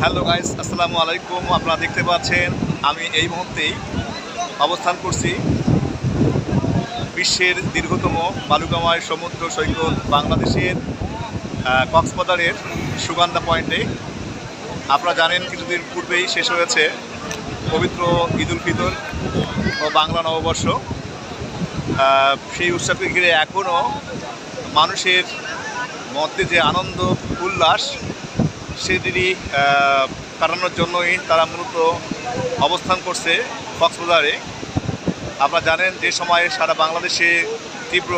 Hello guys, আসসালামু আলাইকুম। আপনারা দেখতে পাচ্ছেন আমি এই মুহূর্তেই অবস্থান করছি বিশ্বের দীর্ঘতম বালুকাময় সমুদ্র সৈকত বাংলাদেশের কক্সবাজারের সুগন্ধা পয়েন্টে। আপনারা জানেন কিছুদিন পূর্বেই শেষ হয়েছে পবিত্র ঈদ উল ফিতর ও বাংলা নববর্ষ। সেই উৎসবকে ঘিরে এখনও মানুষের মধ্যে যে আনন্দ উল্লাস সেটিরই কাটানোর জন্যই তারা মূলত অবস্থান করছে কক্সবাজারে। আপনারা জানেন যে সময়ে সারা বাংলাদেশে তীব্র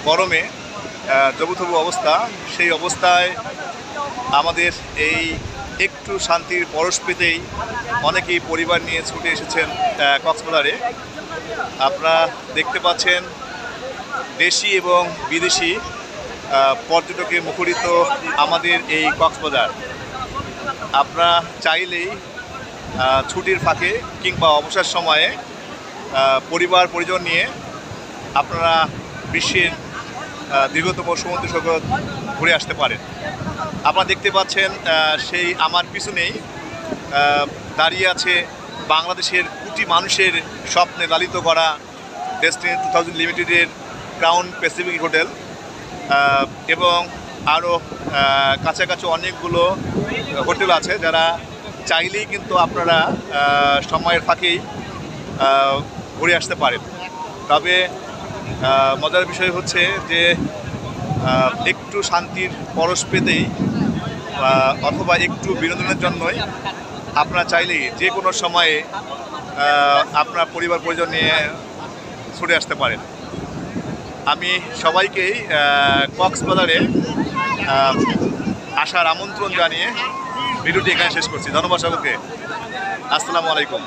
গরমে জবুথবু অবস্থা, সেই অবস্থায় আমাদের এই একটু শান্তির পরশ পেতেই অনেকেই পরিবার নিয়ে ছুটে এসেছেন কক্সবাজারে। আপনারা দেখতে পাচ্ছেন দেশি এবং বিদেশি পর্যটকে মুখরিত আমাদের এই কক্সবাজার। আপনারা চাইলেই ছুটির ফাঁকে কিংবা অবসর সময়ে পরিবার পরিজন নিয়ে আপনারা বিশ্বের দীর্ঘতম সমুদ্র সৈকত ঘুরে আসতে পারেন। আপনারা দেখতে পাচ্ছেন সেই আমার পিছনেই দাঁড়িয়ে আছে বাংলাদেশের কোটি মানুষের স্বপ্নে লালিত করা ডেস্টিনি 2000 লিমিটেডের ক্রাউন প্যাসিফিক হোটেল এবং আরও কাছাকাছি অনেকগুলো হোটেল আছে, যারা চাইলেই কিন্তু আপনারা সময়ের ফাঁকেই ঘুরে আসতে পারেন। তবে মজার বিষয় হচ্ছে যে একটু শান্তির পরশ পেতেই অথবা একটু বিনোদনের জন্যই আপনারা চাইলেই যে কোনো সময়ে আপনার পরিবার পরিজন নিয়ে ছুটে আসতে পারেন। আমি সবাইকেই কক্সবাজারে আসার আমন্ত্রণ জানিয়ে ভিডিওটি এখানে শেষ করছি। ধন্যবাদ সকলকে। আসসালামু আলাইকুম।